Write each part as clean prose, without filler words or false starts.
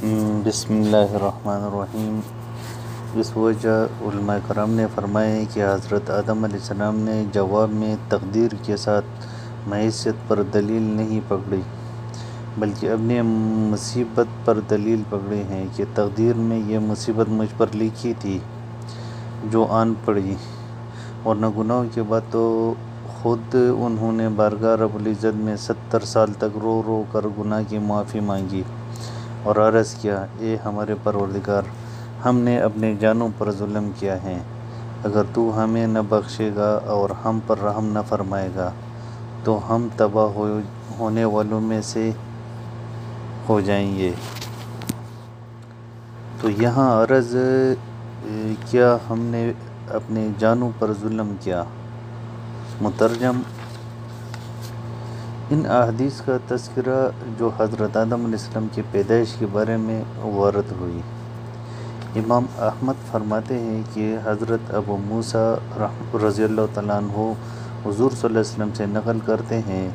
بسم اللہ الرحمن الرحیم۔ اس وجہ علماء کرام نے فرمایا کہ حضرت آدم علیہ السلام نے جواب میں تقدیر کے ساتھ معیشت پر دلیل نہیں پکڑی، بلکہ اپنی مصیبت پر دلیل پکڑی ہے کہ تقدیر میں یہ مصیبت مجھ پر لکھی تھی جو آن پڑی، ورنہ گناہوں کے بعد تو خود انہوں نے بارگاہ رب العزت میں 70 سال تک رو رو کر گناہ کی معافی مانگی اور عرض کیا، اے ہمارے پروردگار، ہم نے اپنے جانوں پر ظلم کیا ہے، اگر تو ہمیں نہ بخشے گا اور ہم پر رحم نہ فرمائے گا تو ہم تباہ ہونے والوں میں سے ہو جائیں گے۔ تو یہاں عرض کیا ہم نے اپنے جانوں پر ظلم کیا۔ مترجم، ان احادیث کا تذکرہ جو حضرت آدم علیہ السلام کی پیدائش کے بارے میں وارد ہوئی۔ امام احمد فرماتے ہیں کہ حضرت ابو موسیٰ رضی اللہ تعالیٰ عنہ حضور صلی اللہ علیہ وسلم سے نقل کرتے ہیں،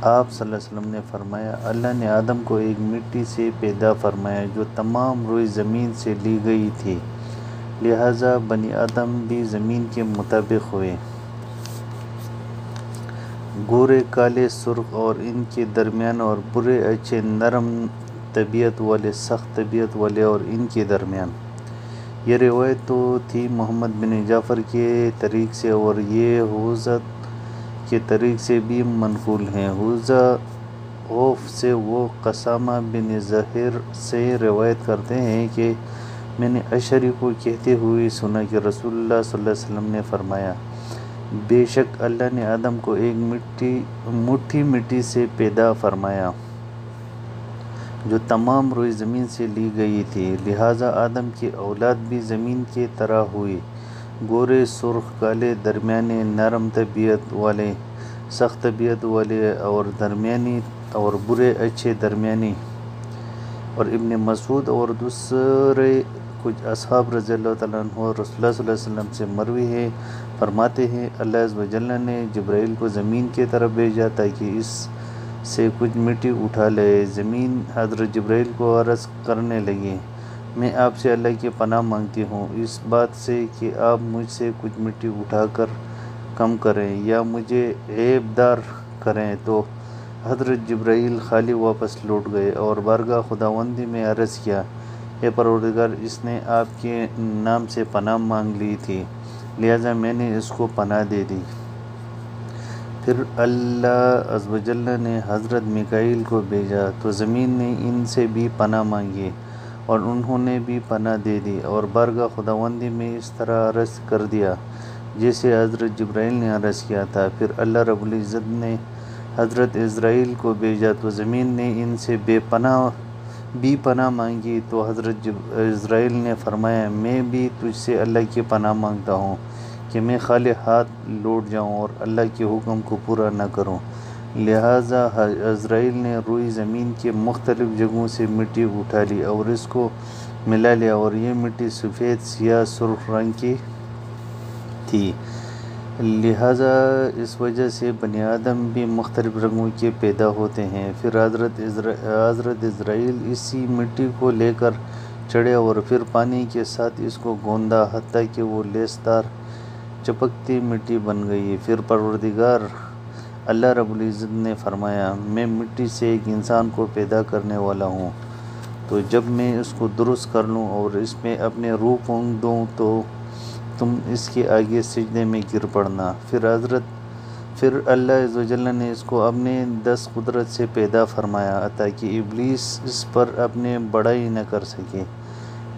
آپ صلی اللہ علیہ وسلم نے فرمایا، اللہ نے آدم کو ایک مٹی سے پیدا فرمایا جو تمام روئے زمین سے لی گئی تھی، لہٰذا بنی آدم بھی زمین کے مطابق ہوئے، گورے کالے سرخ اور ان کے درمیان، اور برے اچھے، نرم طبیعت والے سخت طبیعت والے اور ان کے درمیان۔ یہ روایت تو تھی محمد بن جعفر کے طریق سے، اور یہ حوزہ کے طریق سے بھی منقول ہے۔ حوزہ عوف سے وہ قسامہ بن زہر سے روایت کرتے ہیں کہ میں نے اشعری کو کہتے ہوئے سنا کہ رسول اللہ صلی اللہ علیہ وسلم نے فرمایا، بے شک اللہ نے آدم کو ایک مٹھی مٹی سے پیدا فرمایا جو تمام روئے زمین سے لی گئی تھی، لہٰذا آدم کی اولاد بھی زمین کی طرح ہوئی، گورے سرخ کالے، درمیانے، نرم طبیعت والے، سخت طبیعت والے اور درمیانی، اور برے اچھے درمیانی۔ اور ابن مسعود اور دوسرے کچھ اصحاب رضی اللہ تعالیٰ عنہ رسول اللہ صلی اللہ علیہ وسلم سے مروی ہے، فرماتے ہیں، اللہ عز و جل نے جبرائیل کو زمین کی طرف بھیجا تاکہ اس سے کچھ مٹی اٹھا لے۔ زمین حضرت جبرائیل کو عرض کرنے لگی، میں آپ سے اللہ کی پناہ مانگتی ہوں اس بات سے کہ آپ مجھ سے کچھ مٹی اٹھا کر کم کریں یا مجھے عیب دار کریں۔ تو حضرت جبرائیل خالی واپس لوٹ گئے اور بارگاہ خداوندی میں عرض کیا، اے پروردگار، اس نے آپ کے نام سے پناہ مانگ لی تھی، لہٰذا میں نے اس کو پناہ دے دی۔ پھر اللہ عز و جل نے حضرت میکائیل کو بھیجا تو زمین نے ان سے بھی پناہ مانگی اور انہوں نے بھی پناہ دے دی، اور بارگاہ خداوندی میں اس طرح عرض کر دیا جیسے حضرت جبرائیل نے عرض کیا تھا۔ پھر اللہ رب العزت نے حضرت اسرائیل کو بھیجا تو زمین نے ان سے بھی پناہ مانگی، تو حضرت اسرائیل نے فرمایا، میں بھی تجھ سے اللہ کی پناہ مانگتا ہوں کہ میں خالی ہاتھ لوٹ جاؤں اور اللہ کے حکم کو پورا نہ کروں۔ لہٰذا اسرائیل نے روئی زمین کے مختلف جگہوں سے مٹی اٹھا لی اور اس کو ملا لیا، اور یہ مٹی سفید، سیاہ، سرخ رنگ کی تھی، لہٰذا اس وجہ سے بنی آدم بھی مختلف رنگوں کے پیدا ہوتے ہیں۔ پھر حضرت اسرائیل اسی مٹی کو لے کر چڑھے اور پھر پانی کے ساتھ اس کو گوندھا حتیٰ کہ وہ لیسدار چپکتی مٹی بن گئی۔ پھر پروردگار اللہ رب العزت نے فرمایا، میں مٹی سے ایک انسان کو پیدا کرنے والا ہوں، تو جب میں اس کو درست کر لوں اور اس میں اپنے روح پھونک دوں تو تم اس کے آگے سجدے میں گر پڑنا۔ پھر اللہ عز و جل نے اس کو اپنے دست قدرت سے پیدا فرمایا تاکہ ابلیس اس پر اپنے بڑائی نہ کر سکے۔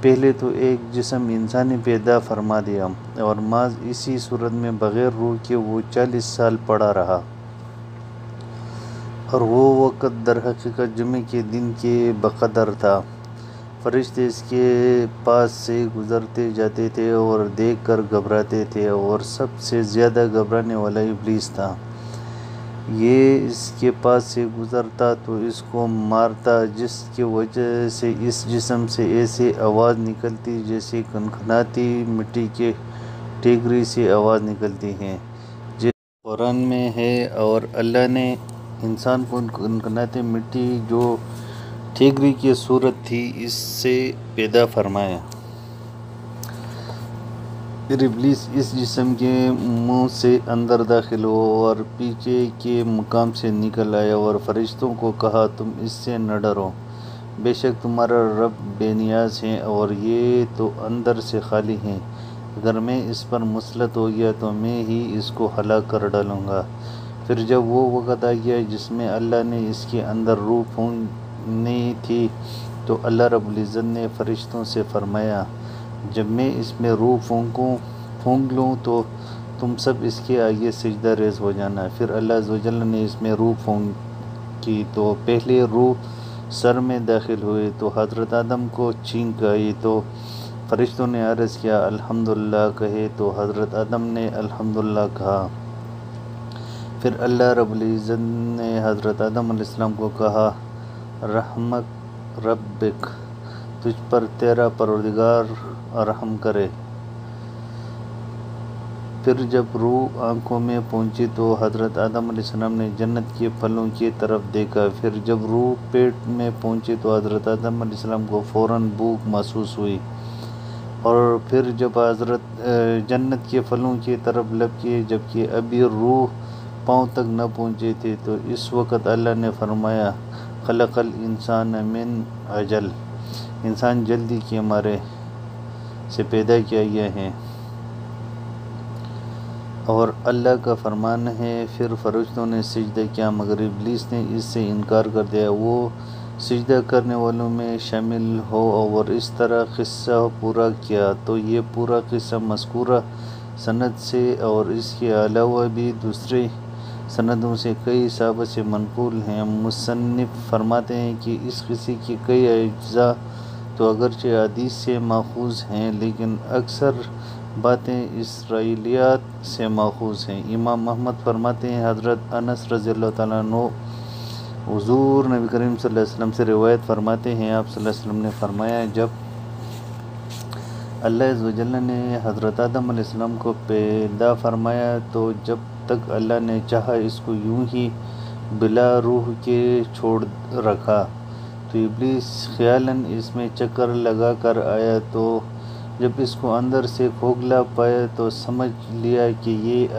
پہلے تو ایک جسم انسانی پیدا فرما دیا اور محض اسی صورت میں بغیر روح کے وہ 40 سال پڑا رہا، اور وہ وقت در حقیقت جمعے کے دن کے بقدر تھا۔ فرشتے اس کے پاس سے گزرتے جاتے تھے اور دیکھ کر گھبراتے تھے، اور سب سے زیادہ گھبرانے والا ابلیس تھا۔ یہ اس کے پاس سے گزرتا تو اس کو مارتا، جس کی وجہ سے اس جسم سے ایسی آواز نکلتی جیسے کھنکھناتی مٹی کے ٹیکری سے آواز نکلتی ہے، جیسے قرآن میں ہے، اور اللہ نے انسان کو کھنکھناتی مٹی جو ٹھیکری کی صورت تھی، اس سے پیدا فرمایا۔ پھر ابلیس اس جسم کے منہ سے اندر داخل ہوا اور پیچھے کے مقام سے نکل آیا اور فرشتوں کو کہا، تم اس سے نہ ڈرو، بے شک تمہارا رب بے نیاز ہے اور یہ تو اندر سے خالی ہے، اگر میں اس پر مسلط ہو گیا تو میں ہی اس کو ہلاک کر ڈالوں گا۔ پھر جب وہ وقت آ گیا جس میں اللہ نے اس کے اندر روح پھونکنی تھی تو اللہ رب العزت نے فرشتوں سے فرمایا، جب میں اس میں روح پھونک لوں تو تم سب اس کے آگے سجدہ ریز ہو جانا۔ پھر اللہ عز و جل نے اس میں روح پھونکی تو پہلے روح سر میں داخل ہوئی تو حضرت آدم کو چھینک آئی تو فرشتوں نے عرض کیا، الحمدللہ کہے تو حضرت آدم نے الحمدللہ کہا۔ پھر اللہ رب العزت نے حضرت آدم علیہ السلام کو کہا، رحمک ربک، تجھ پر تیرا پروردگار رحم کرے۔ پھر جب روح آنکھوں میں پہنچی تو حضرت آدم علیہ السلام نے جنت کے پھلوں کی طرف دیکھا۔ پھر جب روح پیٹ میں پہنچی تو حضرت آدم علیہ السلام کو فوراً بھوک محسوس ہوئی، اور پھر جب حضرت جنت کے پھلوں کی طرف لب کیے جبکہ ابھی روح پاؤں تک نہ پہنچی تھی تو اس وقت اللہ نے فرمایا، خلق الانسان من عجل، انسان جلدی کے مارے سے پیدا کیا گیا ہے۔ اور اللہ کا فرمان ہے، پھر فرشتوں نے سجدہ کیا مگر ابلیس نے اس سے انکار کر دیا، وہ سجدہ کرنے والوں میں شامل ہو، اور اس طرح قصہ پورا کیا۔ تو یہ پورا قصہ مذکورہ سند سے اور اس کے علاوہ بھی دوسرے سندوں سے کئی صحابہ سے منقول ہے۔ مصنف فرماتے ہیں کہ اس قصے کے کئی اجزاء تو اگرچہ حدیث سے ماخوذ ہیں لیکن اکثر باتیں اسرائیلیات سے ماخوذ ہیں۔ امام احمد فرماتے ہیں، حضرت انس رضی اللہ تعالیٰ عنہ حضور نبی کریم صلی اللہ علیہ وسلم سے روایت فرماتے ہیں، آپ صلی اللہ علیہ وسلم نے فرمایا، جب اللہ عز و جل نے حضرت آدم علیہ السلام کو پیدا فرمایا تو جب تک اللہ نے چاہا اس کو یوں ہی بلا روح کے چھوڑ رکھا، تو ابلیس خیالاً اس میں چکر لگا کر آیا، تو جب اس کو اندر سے کھوکھلا پایا تو سمجھ لیا کہ یہ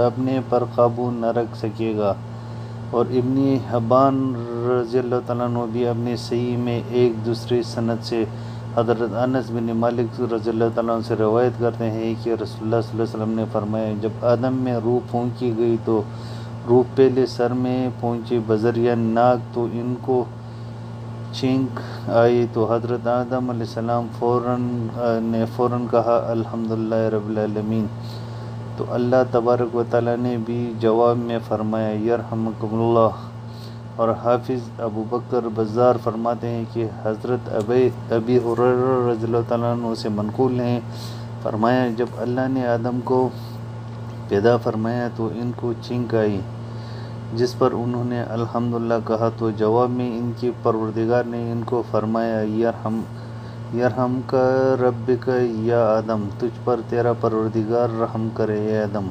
اپنے پر قابو نہ رکھ سکے گا۔ اور ابن حبان رضی اللہ تعالیٰ عنہ بھی اپنے صحیح میں ایک دوسری سند سے حضرت انس بن مالک رضی اللہ تعالیٰ عنہ سے روایت کرتے ہیں کہ رسول اللہ صلی اللہ علیہ وسلم نے فرمایا، جب آدم میں روح پھونکی گئی تو روح پہلے سر میں پہنچی بذریعہ ناک تو ان کو چھینک آئی تو حضرت آدم علیہ السلام نے فوراً کہا، الحمدللہ رب العالمین، تو اللہ تبارک و تعالیٰ نے بھی جواب میں فرمایا، یرحمکم اللہ۔ اور حافظ ابو بکر بزار فرماتے ہیں کہ حضرت ابی ہریرہ رضی اللہ تعالیٰ عنہ سے منقول ہیں، فرمایا، جب اللہ نے آدم کو پیدا فرمایا تو ان کو چھینک آئی، جس پر انہوں نے الحمدللہ کہا تو جواب میں ان کے پروردگار نے ان کو فرمایا، یرحمک ربک یا آدم، تجھ پر تیرا پروردگار رحم کرے اے آدم۔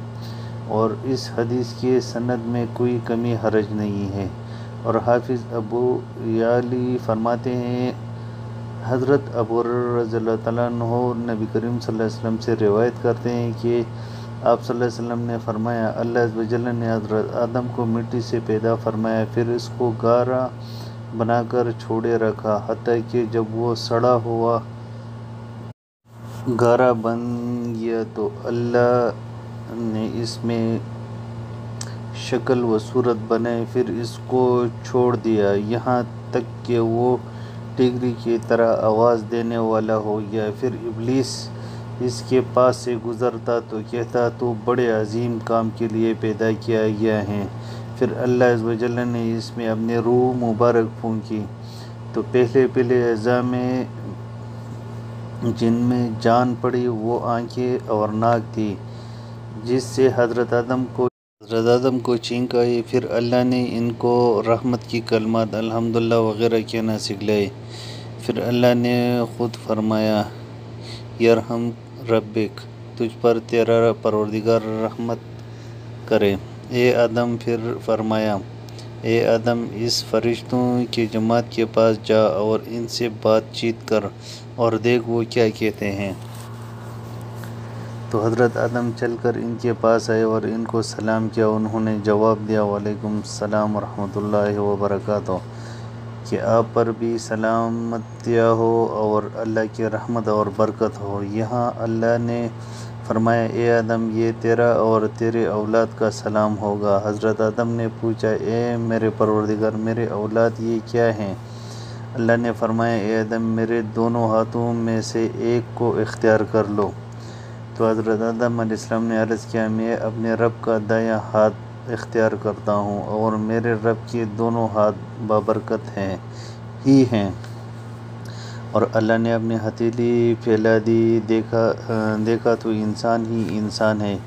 اور اس حدیث کے سند میں کوئی کمی حرج نہیں ہے۔ اور حافظ ابو یعلی فرماتے ہیں، حضرت ابو ہریرہ رضی اللہ تعالیٰ عنہ نبی کریم صلی اللہ علیہ وسلم سے روایت کرتے ہیں کہ آپ صلی اللہ علیہ وسلم نے فرمایا، اللہ عز و جل نے حضرت آدم کو مٹی سے پیدا فرمایا، پھر اس کو گارا بنا کر چھوڑے رکھا، حتیٰ کہ جب وہ سڑا ہوا گارا بن گیا تو اللہ نے اس میں شکل و صورت بنائی، پھر اس کو چھوڑ دیا یہاں تک کہ وہ ٹیکری کی طرح آواز دینے والا ہو گیا۔ پھر ابلیس اس کے پاس سے گزرتا تو کہتا، تو بڑے عظیم کام کے لیے پیدا کیا گیا ہے۔ پھر اللہ عز و جل نے اس میں اپنی روح مبارک پھونکی تو پہلے اعضاء میں جن میں جان پڑی وہ آنکھیں اور ناک تھی، جس سے حضرت آدم کو چھینک آئی۔ پھر اللہ نے ان کو رحمت کی کلمات الحمدللہ وغیرہ کہنا سکھلائے۔ پھر اللہ نے خود فرمایا، یرحم ربک، تجھ پر تیرا پروردگار رحمت کرے اے آدم۔ پھر فرمایا، اے آدم اس فرشتوں کی جماعت کے پاس جا اور ان سے بات چیت کر اور دیکھ وہ کیا کہتے ہیں۔ تو حضرت آدم چل کر ان کے پاس آئے اور ان کو سلام کیا۔ انہوں نے جواب دیا وعلیکم السلام ورحمۃ اللہ وبرکاتہ، کہ آپ پر بھی سلامتیاں ہو اور اللہ کی رحمت اور برکت ہو۔ یہاں اللہ نے فرمایا اے آدم یہ تیرا اور تیرے اولاد کا سلام ہوگا۔ حضرت آدم نے پوچھا اے میرے پروردگار میرے اولاد یہ کیا ہیں؟ اللہ نے فرمایا اے آدم میرے دونوں ہاتھوں میں سے ایک کو اختیار کر لو۔ تو حضرت آدم علیہ السلام نے عرض کیا میں اپنے رب کا دایاں ہاتھ اختیار کرتا ہوں اور میرے رب کے دونوں ہاتھ بابرکت ہیں۔ اور اللہ نے اپنی ہتھیلی پھیلا دی، دیکھا تو انسان ہی انسان ہے۔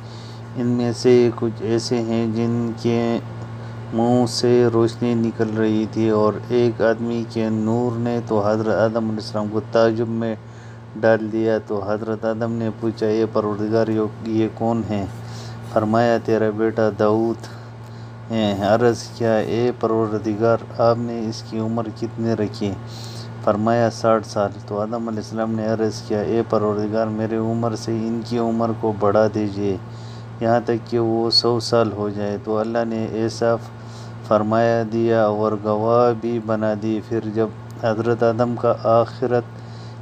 ان میں سے کچھ ایسے ہیں جن کے منہ سے روشنی نکل رہی تھی اور ایک آدمی کے نور نے تو حضرت آدم علیہ السلام کو تعجب میں ڈال دیا۔ تو حضرت آدم نے پوچھا اے پروردگار یہ کون ہے؟ فرمایا تیرا بیٹا داؤد ہے۔ عرض کیا اے پروردگار آپ نے اس کی عمر کتنی رکھی؟ فرمایا 60 سال۔ تو آدم علیہ السلام نے عرض کیا اے پروردگار میرے عمر سے ان کی عمر کو بڑھا دیجئے یہاں تک کہ وہ 100 سال ہو جائے۔ تو اللہ نے ایسا فرمایا دیا اور گواہ بھی بنا دی۔ پھر جب حضرت آدم کا آخرت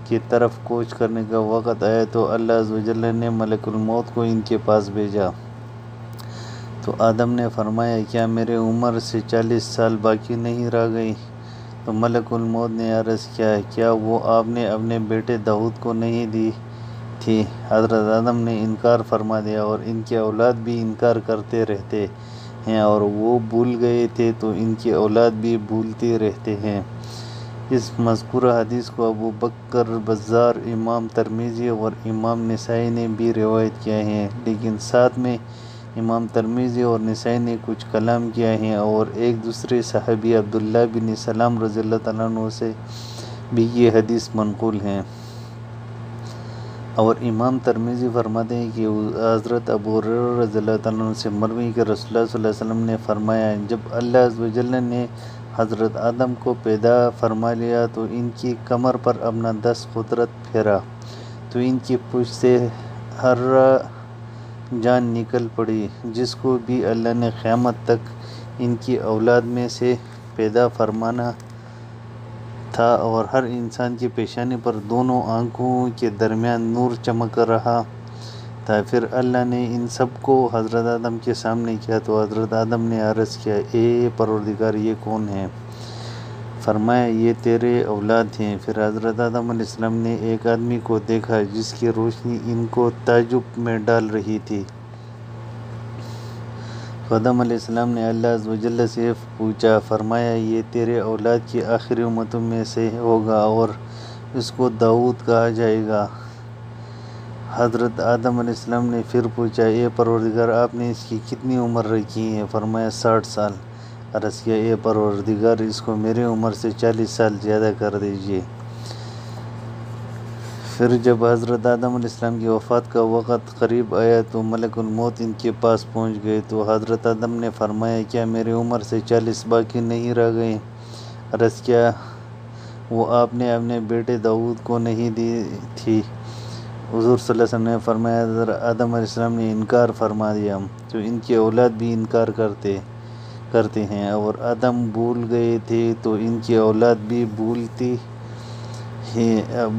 کی طرف کوچ کرنے کا وقت آیا تو اللہ عز و جل نے ملک الموت کو ان کے پاس بھیجا۔ تو آدم نے فرمایا کیا میرے عمر سے 40 سال باقی نہیں رہ گئی؟ تو ملک الموت نے عرض کیا وہ آپ نے اپنے بیٹے داؤد کو نہیں دی تھی؟ حضرت آدم نے انکار فرما دیا اور ان کے اولاد بھی انکار کرتے رہتے ہیں اور وہ بھول گئے تھے تو ان کی اولاد بھی بھولتے رہتے ہیں۔ اس مذکورہ حدیث کو ابو بکر بزار، امام ترمذی اور امام نسائی نے بھی روایت کیا ہے، لیکن ساتھ میں امام ترمذی اور نسائی نے کچھ کلام کیا ہے اور ایک دوسرے صحابی عبداللہ بن سلام رضی اللہ تعالیٰ عنہ سے بھی یہ حدیث منقول ہے۔ اور امام ترمذی فرماتے ہیں کہ حضرت ابو ہریرہ رضی اللہ تعالیٰ عنہ سے مروی کہ رسول اللہ صلی اللہ علیہ وسلم نے فرمایا جب اللہ عز و جل نے حضرت آدم کو پیدا فرما لیا تو ان کی کمر پر اپنا دست قدرت پھیرا تو ان کی پشت سے ہر جان نکل پڑی جس کو بھی اللہ نے قیامت تک ان کی اولاد میں سے پیدا فرمانا تھا، اور ہر انسان کی پیشانی پر دونوں آنکھوں کے درمیان نور چمک رہا تھا۔ پھر اللہ نے ان سب کو حضرت آدم کے سامنے کیا تو حضرت آدم نے عرض کیا اے پروردگار یہ کون ہے؟ فرمایا یہ تیرے اولاد ہیں۔ پھر حضرت آدم علیہ السلام نے ایک آدمی کو دیکھا جس کی روشنی ان کو تعجب میں ڈال رہی تھی۔ تو آدم علیہ السلام نے اللہ عز و جل سے پوچھا، فرمایا یہ تیرے اولاد کی آخری امتوں میں سے ہوگا اور اس کو داؤد کہا جائے گا۔ حضرت آدم علیہ السلام نے پھر پوچھا اے پروردگار آپ نے اس کی کتنی عمر رکھی ہے؟ فرمایا 60 سال۔ عرض کیا اے پروردگار اس کو میری عمر سے 40 سال زیادہ کر دیجئے۔ پھر جب حضرت آدم علیہ السلام کی وفات کا وقت قریب آیا تو ملک الموت ان کے پاس پہنچ گئے تو حضرت آدم نے فرمایا کیا میری عمر سے 40 باقی نہیں رہ گئی؟ عرض کیا وہ آپ نے اپنے بیٹے داؤد کو نہیں دی تھی؟ حضور صلی اللہ علیہ وسلم نے فرمایا حضرت آدم علیہ السلام نے انکار فرما دیا تو ان کی اولاد بھی انکار کرتے ہیں، اور آدم بھول گئے تھے تو ان کی اولاد بھی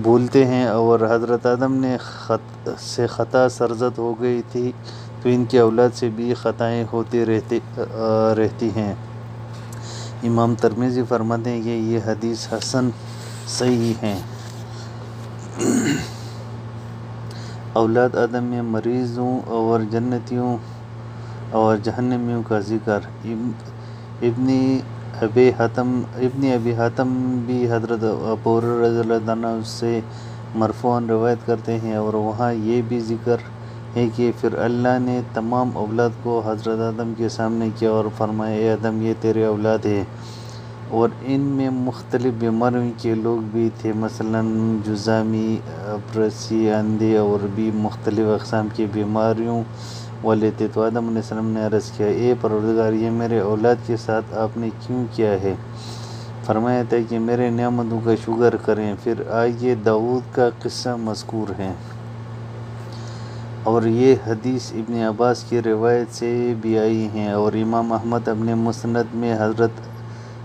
بھولتے ہیں، اور حضرت آدم نے سے خطا سرزد ہو گئی تھی تو ان کی اولاد سے بھی خطائیں ہوتی رہتی ہیں۔ امام ترمذی فرماتے ہیں کہ یہ حدیث حسن صحیح ہے۔ اولاد آدم میں مریضوں اور جنتیوں اور جہنمیوں کا ذکر۔ ابن ابی حاتم بھی حضرت ابو ہریرہ رضی اللہ عنہ سے مرفوعاً روایت کرتے ہیں، اور وہاں یہ بھی ذکر ہے کہ پھر اللہ نے تمام اولاد کو حضرت آدم کے سامنے کیا اور فرمایا اے آدم یہ تیرے اولاد ہیں، اور ان میں مختلف بیماریوں کے لوگ بھی تھے، مثلاً جذامی، ابرصی، اندھے اور بھی مختلف اقسام کی بیماریوں والے تھے۔ تو آدم علیہ السلام نے عرض کیا، اے پروردگار، یہ میرے اولاد کے ساتھ آپ نے کیوں کیا ہے؟ فرمایا تھا کہ میرے نعمتوں کا شکر کریں۔ پھر آگے داؤد کا قصہ مذکور ہے، اور یہ حدیث ابن عباس کی روایت سے بھی آئی ہیں، اور امام احمد اپنے مسند میں حضرت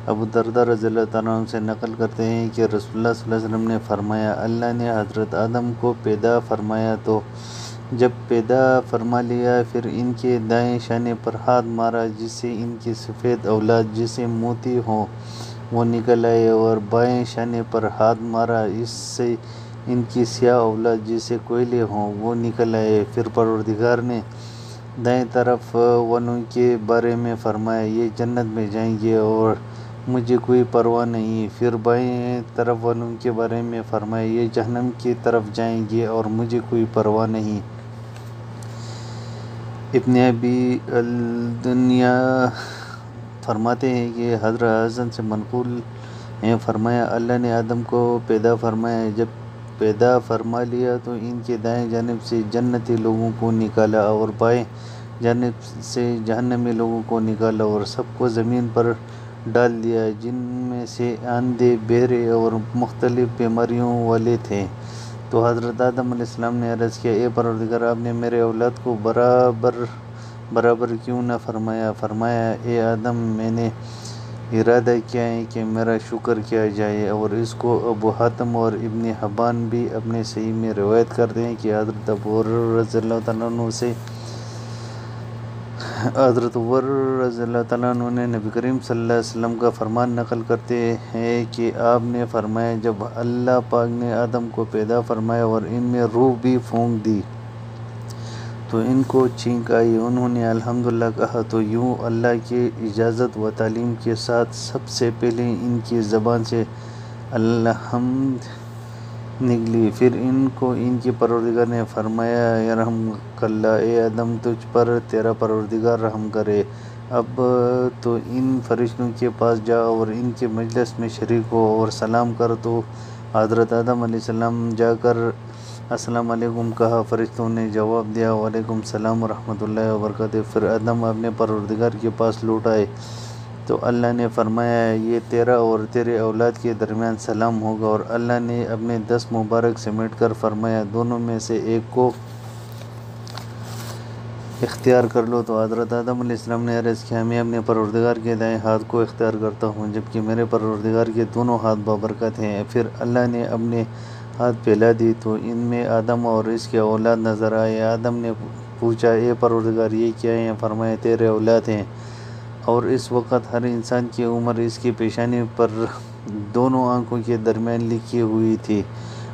ابو درداء رضی اللہ تعالیٰ عنہ سے نقل کرتے ہیں کہ رسول اللہ صلی اللہ علیہ وسلم نے فرمایا، اللہ نے حضرت آدم کو پیدا فرمایا تو جب پیدا فرما لیا پھر ان کے دائیں شانے پر ہاتھ مارا جس سے ان کی سفید اولاد جسے موتی ہوں وہ نکل آئے، اور بائیں شانے پر ہاتھ مارا اس سے ان کی سیاہ اولاد جسے کوئلے ہوں وہ نکل آئے۔ پھر پروردگار نے دائیں طرف والوں کے بارے میں فرمایا، یہ جنت میں جائیں گے اور مجھے کوئی پرواہ نہیں۔ پھر بائیں طرف والوں کے بارے میں فرمایا، یہ جہنم کی طرف جائیں گے اور مجھے کوئی پرواہ نہیں۔ ابن ابی الدنیا فرماتے ہیں کہ حضرت حسن سے منقول ہیں، فرمایا اللہ نے آدم کو پیدا فرمایا، جب پیدا فرما لیا تو ان کے دائیں جانب سے جنتی لوگوں کو نکالا اور بائیں جانب سے جہنمی لوگوں کو نکالا، اور سب کو زمین پر ڈال دیا جن میں سے اندھے، بہرے اور مختلف بیماریوں والے تھے۔ تو حضرت آدم علیہ السلام نے عرض کیا، اے پروردگار، آپ نے میرے اولاد کو برابر کیوں نہ فرمایا؟ فرمایا، اے آدم، میں نے ارادہ کیا ہے کہ میرا شکر کیا جائے۔ اور اس کو ابو حاتم اور ابن حبان بھی اپنے صحیح میں روایت کرتے ہیں کہ حضرت ابو ہریرہ رضی اللہ تعالیٰ عنہ سے حضرت عمر رضی اللہ تعالیٰ عنہ نے نبی کریم صلی اللہ علیہ وسلم کا فرمان نقل کرتے ہیں کہ آپ نے فرمایا، جب اللہ پاک نے آدم کو پیدا فرمایا اور ان میں روح بھی پھونک دی تو ان کو چھینک آئی، انہوں نے الحمدللہ کہا تو یوں اللہ کی اجازت و تعلیم کے ساتھ سب سے پہلے ان کی زبان سے الحمد نکلی، پھر ان کو ان کے پروردگار نے فرمایا، یرحمک اللہ، اے آدم تجھ پر تیرا پروردگار رحم کرے، اب تو ان فرشتوں کے پاس جا اور ان کے مجلس میں شریک ہو اور سلام کر۔ تو حضرت آدم علیہ السلام جا کر السلام علیکم کہا، فرشتوں نے جواب دیا، وعلیکم السلام ورحمۃ اللہ وبرکاتہ۔ پھر آدم اپنے پروردگار کے پاس لوٹ آئے تو اللہ نے فرمایا، یہ تیرا اور تیرے اولاد کے درمیان سلام ہوگا، اور اللہ نے اپنے دست مبارک سمیٹ کر فرمایا، دونوں میں سے ایک کو اختیار کر لو۔ تو حضرت آدم علیہ السلام نے عرض کیا، میں اپنے پروردگار کے دائیں ہاتھ کو اختیار کرتا ہوں جبکہ میرے پروردگار کے دونوں ہاتھ بابرکت ہیں۔ پھر اللہ نے اپنے ہاتھ پھیلا دی تو ان میں آدم اور اس کے اولاد نظر آئے۔ آدم نے پوچھا، اے پروردگار، یہ کیا ہیں؟ فرمایا، تیرے اولاد ہیں۔ اور اس وقت ہر انسان کی عمر اس کی پیشانی پر دونوں آنکھوں کے درمیان لکھی ہوئی تھی،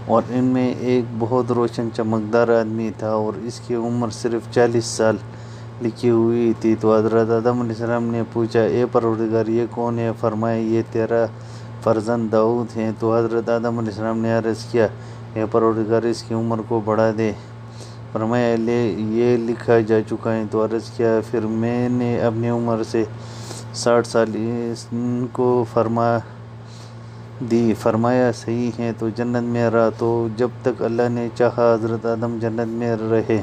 اور ان میں ایک بہت روشن چمکدار آدمی تھا اور اس کی عمر صرف 40 سال لکھی ہوئی تھی۔ تو حضرت آدم علیہ السلام نے پوچھا، اے پروردگار، یہ کون ہے؟ فرمایا، یہ تیرا فرزند داؤد ہے۔ تو حضرت آدم علیہ السلام نے عرض کیا، اے پروردگار، اس کی عمر کو بڑھا دے۔ فرمایا، یہ لکھا جا چکا ہے۔ تو عرض کیا، پھر میں نے اپنی عمر سے 60 سال ان کو فرما دی۔ فرمایا، صحیح ہے، تو جنت میں رہا۔ تو جب تک اللہ نے چاہا حضرت آدم جنت میں رہے،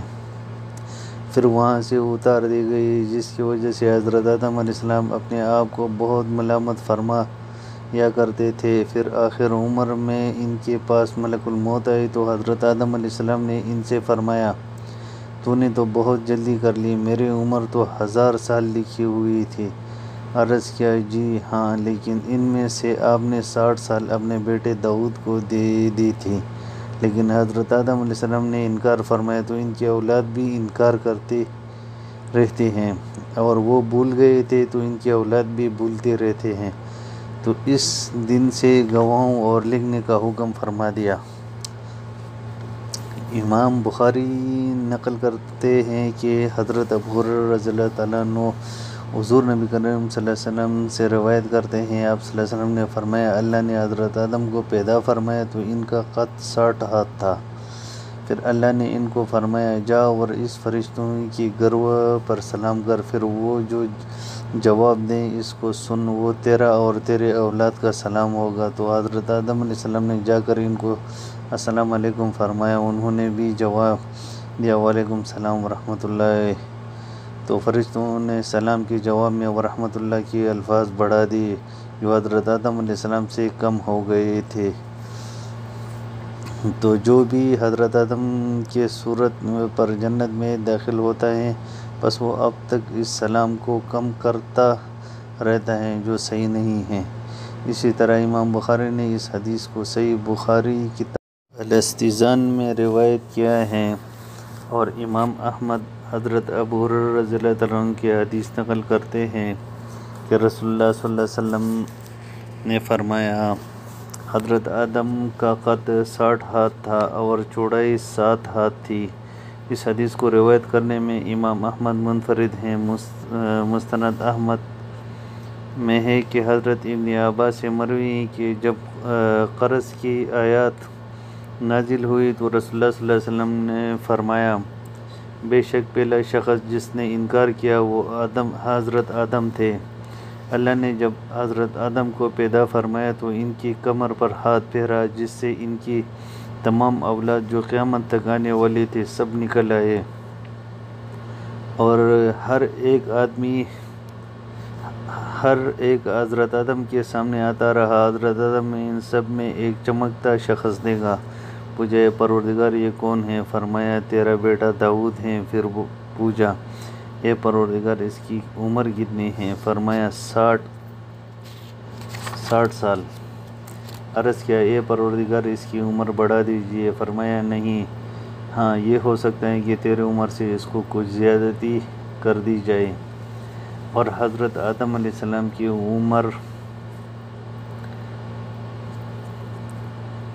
پھر وہاں سے اتار دی گئی، جس کی وجہ سے حضرت آدم علیہ السلام اپنے آپ کو بہت ملامت فرمایا کرتے تھے۔ پھر آخر عمر میں ان کے پاس ملک الموت آئی تو حضرت آدم علیہ السلام نے ان سے فرمایا، تو نے تو بہت جلدی کر لی، میری عمر تو 1000 سال لکھی ہوئی تھی۔ عرض کیا، جی ہاں، لیکن ان میں سے آپ نے 60 سال اپنے بیٹے داؤد کو دی تھی۔ لیکن حضرت آدم علیہ السلام نے انکار فرمایا تو ان کے اولاد بھی انکار کرتے رہتے ہیں، اور وہ بھول گئے تھے تو ان کے اولاد بھی بھولتے رہتے ہیں۔ تو اس دن سے گواہوں اور لکھنے کا حکم فرما دیا۔ امام بخاری نقل کرتے ہیں کہ حضرت ابو ہریرہ رضی اللہ تعالیٰ عنہ حضور نبی کریم صلی اللہ علیہ وسلم سے روایت کرتے ہیں، آپ صلی اللہ علیہ وسلم نے فرمایا، اللہ نے حضرت آدم کو پیدا فرمایا تو ان کا قد 60 ہاتھ تھا۔ پھر اللہ نے ان کو فرمایا، جا اور اس فرشتوں کی گروہ پر سلام کر، پھر وہ جو جواب دیں اس کو سن، وہ تیرا اور تیرے اولاد کا سلام ہوگا۔ تو حضرت آدم علیہ السلام نے جا کر ان کو السلام علیکم فرمایا، انہوں نے بھی جواب دیا، وعلیکم السلام ورحمۃ اللہ تو فرشتوں نے سلام کے جواب میں ورحمۃ اللہ کے الفاظ بڑھا دیے جو حضرت آدم علیہ السلام سے کم ہو گئے تھے۔ تو جو بھی حضرت آدم کے صورت پر جنت میں داخل ہوتا ہے بس وہ اب تک اس سلام کو کم کرتا رہتا ہے جو صحیح نہیں ہے۔ اسی طرح امام بخاری نے اس حدیث کو صحیح بخاری کتاب الاستئذان میں روایت کیا ہے، اور امام احمد حضرت ابو ہریرہ رضی اللہ تعالیٰ عنہ کی حدیث نقل کرتے ہیں کہ رسول اللہ صلی اللہ علیہ وسلم نے فرمایا حضرت آدم کا قد 60 ہاتھ تھا اور چوڑائی 7 ہاتھ تھی۔ اس حدیث کو روایت کرنے میں امام احمد منفرد ہیں۔ مستند احمد میں ہے کہ حضرت ابن عباس سے مروی ہے کہ جب قرض کی آیات نازل ہوئی تو رسول اللہ صلی اللہ علیہ وسلم نے فرمایا بے شک پہلا شخص جس نے انکار کیا وہ حضرت آدم تھے۔ اللہ نے جب حضرت آدم کو پیدا فرمایا تو ان کی کمر پر ہاتھ پھیرا جس سے ان کی تمام اولاد جو قیامت تک آنے والی تھے سب نکل آئے، اور ہر ایک حضرت آدم کے سامنے آتا رہا۔ حضرت آدم ان سب میں ایک چمکتا شخص دیکھا، پوچھا اے پروردگار یہ کون ہے؟ فرمایا تیرا بیٹا داؤد ہے۔ پھر پوچھا اے پروردگار اس کی عمر کتنی ہے؟ فرمایا 60 سال۔ عرض کیا اے پروردگار اس کی عمر بڑھا دیجیے۔ فرمایا نہیں، ہاں یہ ہو سکتا ہے کہ تیری عمر سے اس کو کچھ زیادتی کر دی جائے۔ اور حضرت آدم علیہ السلام کی عمر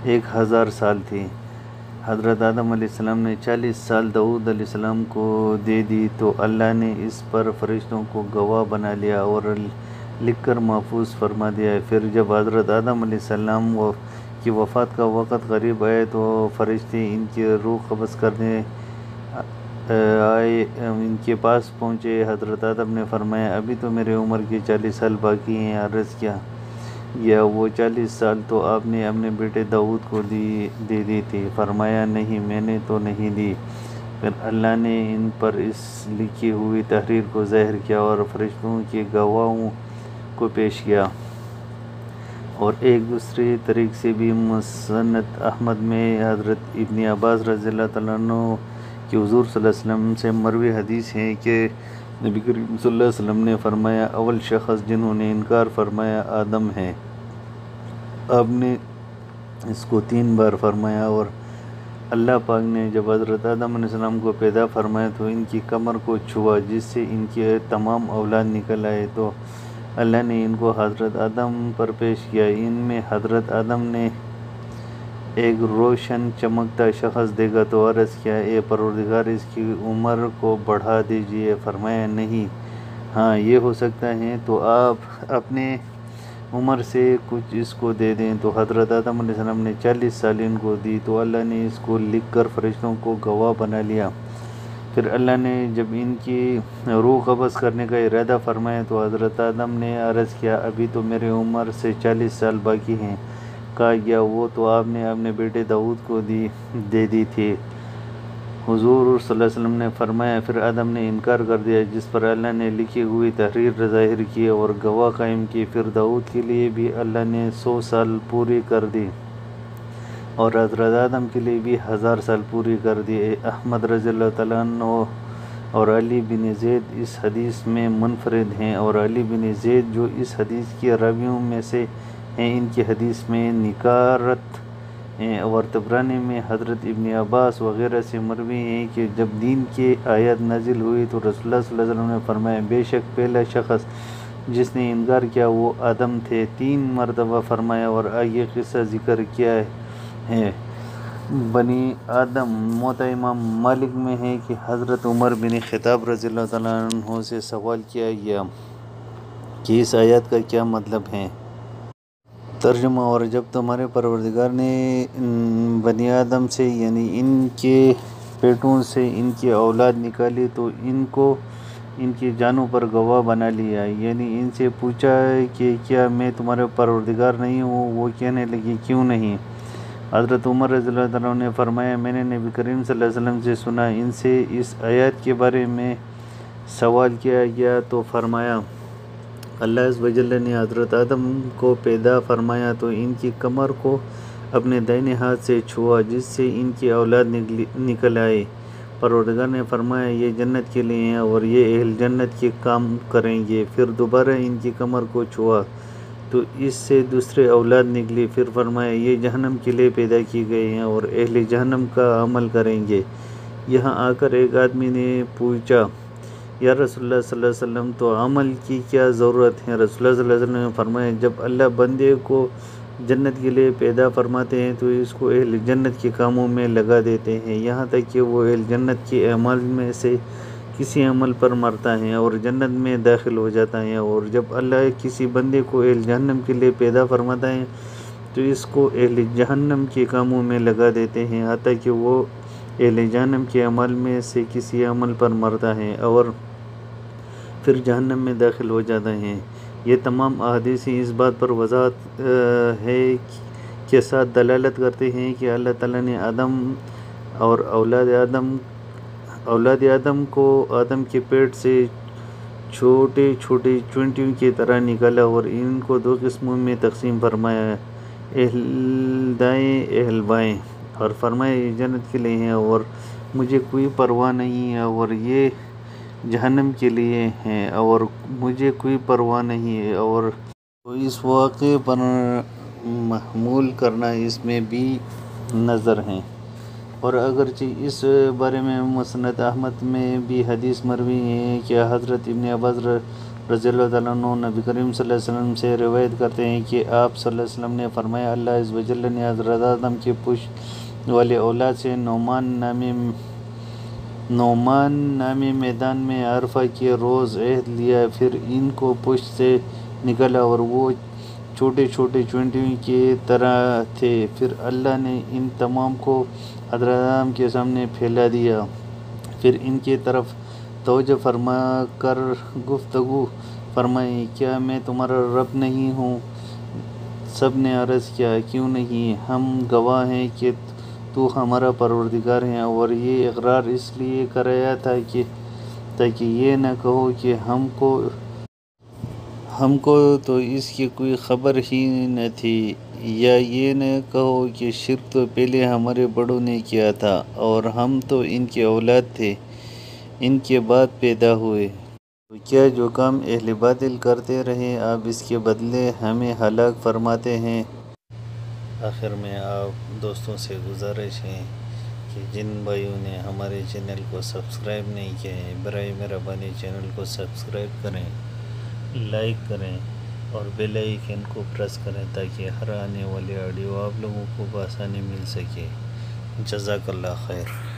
1000 سال تھی۔ حضرت آدم علیہ السلام نے 40 سال داؤد علیہ السلام کو دے دی تو اللہ نے اس پر فرشتوں کو گواہ بنا لیا اور لکھ کر محفوظ فرما دیا۔ پھر جب حضرت آدم علیہ السلام کی وفات کا وقت قریب آئے تو فرشتے ان کی روح قبض کرنے آئے، ان کے پاس پہنچے۔ حضرت آدم نے فرمایا ابھی تو میری عمر کے 40 سال باقی ہیں۔ عرض کیا یا وہ 40 سال تو آپ نے اپنے بیٹے داؤد کو دے دی تھی؟ فرمایا نہیں، میں نے تو نہیں دی۔ پھر اللہ نے ان پر اس لکھی ہوئی تحریر کو ظاہر کیا اور فرشتوں کے گواہوں کو پیش کیا۔ اور ایک دوسرے طریق سے بھی مسند احمد میں حضرت ابن عباس رضی اللہ تعالیٰ عنہ کہ حضور صلی اللہ علیہ وسلم سے مروی حدیث ہے کہ نبی کریم صلی اللہ علیہ وسلم نے فرمایا اول شخص جنہوں نے انکار فرمایا آدم ہے۔ آپ نے اس کو 3 بار فرمایا، اور اللہ پاک نے جب حضرت آدم علیہ السلام کو پیدا فرمایا تو ان کی کمر کو چھوا جس سے ان کے تمام اولاد نکل آئے، تو اللہ نے ان کو حضرت آدم پر پیش کیا۔ ان میں حضرت آدم نے ایک روشن چمکتا شخص دیکھا تو عرض کیا اے پروردگار اس کی عمر کو بڑھا دیجیے۔ فرمایا نہیں، ہاں یہ ہو سکتا ہے تو آپ اپنے عمر سے کچھ اس کو دے دیں۔ تو حضرت آدم علیہ السلام نے 40 سال ان کو دی تو اللہ نے اس کو لکھ کر فرشتوں کو گواہ بنا لیا۔ پھر اللہ نے جب ان کی روح قبض کرنے کا ارادہ فرمایا تو حضرت آدم نے عرض کیا ابھی تو میری عمر سے 40 سال باقی ہیں۔ کہا گیا وہ تو آپ نے اپنے بیٹے داؤد کو دے دی تھی۔ حضور صلی اللہ علیہ وسلم نے فرمایا پھر آدم نے انکار کر دیا، جس پر اللہ نے لکھی ہوئی تحریر ظاہر کی اور گواہ قائم کی۔ پھر داؤد کے لیے بھی اللہ نے 100 سال پوری کر دی اور حضرت آدم کے لیے بھی 1000 سال پوری کر دی۔ احمد رضی اللہ تعالیٰ عنہ اور علی بن زید اس حدیث میں منفرد ہیں، اور علی بن زید جو اس حدیث کے راویوں میں سے ہیں ان کی حدیث میں نکارت ہیں، اور طبرانی میں حضرت ابن عباس وغیرہ سے مروی ہیں کہ جب دین کی آیت نازل ہوئی تو رسول اللہ صلی اللہ علیہ وسلم نے فرمایا بے شک پہلا شخص جس نے انکار کیا وہ آدم تھے، 3 مرتبہ فرمایا، اور آگے قصہ ذکر کیا ہے۔ بنی آدم موطا امام مالک میں ہے کہ حضرت عمر بن خطاب رضی اللہ تعالیٰ عنہ سے سوال کیا گیا کہ اس آیت کا کیا مطلب ہے؟ ترجمہ اور جب تمہارے پروردگار نے بنی آدم سے یعنی ان کے پیٹوں سے ان کی اولاد نکالی تو ان کو ان کی جانوں پر گواہ بنا لیا، یعنی ان سے پوچھا کہ کیا میں تمہارے پروردگار نہیں ہوں؟ وہ کہنے لگے کیوں نہیں؟ حضرت عمر رضی اللہ تعالیٰ عنہ نے فرمایا میں نے نبی کریم صلی اللہ علیہ وسلم سے سنا، ان سے اس آیات کے بارے میں سوال کیا گیا تو فرمایا اللہ عز و جل نے حضرت آدم کو پیدا فرمایا تو ان کی کمر کو اپنے دائنے ہاتھ سے چھوا جس سے ان کی اولاد نکل آئے۔ پروردگار نے فرمایا یہ جنت کے لیے ہیں اور یہ اہل جنت کے کام کریں گے۔ پھر دوبارہ ان کی کمر کو چھوا تو اس سے دوسرے اولاد نکلی۔ پھر فرمایا یہ جہنم کے لیے پیدا کیے گئے ہیں اور اہل جہنم کا عمل کریں گے۔ یہاں آ کر ایک آدمی نے پوچھا یا رسول اللہ صلی اللہ علیہ وسلم تو عمل کی کیا ضرورت ہے؟ رسول اللہ صلی اللہ علیہ وسلم نے فرمایا جب اللہ بندے کو جنت کے لیے پیدا فرماتے ہیں تو اس کو اہل جنت کے کاموں میں لگا دیتے ہیں یہاں تک کہ وہ اہل جنت کے اعمال میں سے کسی عمل پر مرتا ہے اور جنت میں داخل ہو جاتا ہے، اور جب اللہ کسی بندے کو اہل جہنم کے لیے پیدا فرماتا ہے تو اس کو اہل جہنم کے کاموں میں لگا دیتے ہیں حتیٰ کہ وہ اہل جہنم کے عمل میں سے کسی عمل پر مرتا ہے اور پھر جہنم میں داخل ہو جاتا ہے۔ یہ تمام احادیث اس بات پر وضاحت ہے کے ساتھ دلالت کرتے ہیں کہ اللہ تعالیٰ نے آدم اور اولاد آدم کو آدم کے پیٹ سے چھوٹے چھوٹے چونٹیوں کی طرح نکالا اور ان کو دو قسموں میں تقسیم فرمایا، اہل دائیں اہل بائیں، اور فرمایا یہ جنت کے لیے ہیں اور مجھے کوئی پرواہ نہیں ہے، اور یہ جہنم کے لیے ہیں اور مجھے کوئی پرواہ نہیں ہے۔ اور تو اس واقعے پر محمول کرنا اس میں بھی نظر ہے، اور اگرچہ اس بارے میں مسند احمد میں بھی حدیث مروی ہے کہ حضرت ابن عباس رضی اللہ تعالیٰ عنہ نبی کریم صلی اللہ علیہ وسلم سے روایت کرتے ہیں کہ آپ صلی اللہ علیہ وسلم نے فرمایا اللہ عز و جل نے حضرت آدم کے پشت والے اولاد سے نعمان نامی میدان میں عرفہ کے روز عہد لیا، پھر ان کو پشت سے نکالا اور وہ چھوٹے چھوٹے چونٹیوں کی طرح تھے، پھر اللہ نے ان تمام کو حضرت آدم کے سامنے پھیلا دیا، پھر ان کی طرف توجہ فرما کر گفتگو فرمائی کیا میں تمہارا رب نہیں ہوں؟ سب نے عرض کیا کیوں نہیں، ہم گواہ ہیں کہ تو ہمارا پروردگار ہے، اور یہ اقرار اس لیے کرایا تھا کہ تاکہ یہ نہ کہو کہ ہم کو تو اس کی کوئی خبر ہی نہ تھی، یا یہ نہ کہو کہ شرک تو پہلے ہمارے بڑوں نے کیا تھا اور ہم تو ان کے اولاد تھے، ان کے بعد پیدا ہوئے۔ تو کیا جو کام اہل باطل کرتے رہے آپ اس کے بدلے ہمیں ہلاک فرماتے ہیں؟ آخر میں آپ دوستوں سے گزارش ہے کہ جن بھائیوں نے ہمارے چینل کو سبسکرائب نہیں کیا ہے برائے مہربانی چینل کو سبسکرائب کریں، لائک کریں اور بیل آئیکن کو پریس کریں تاکہ ہر آنے والی آڈیو آپ لوگوں کو بآسانی مل سکے۔ جزاک اللہ خیر۔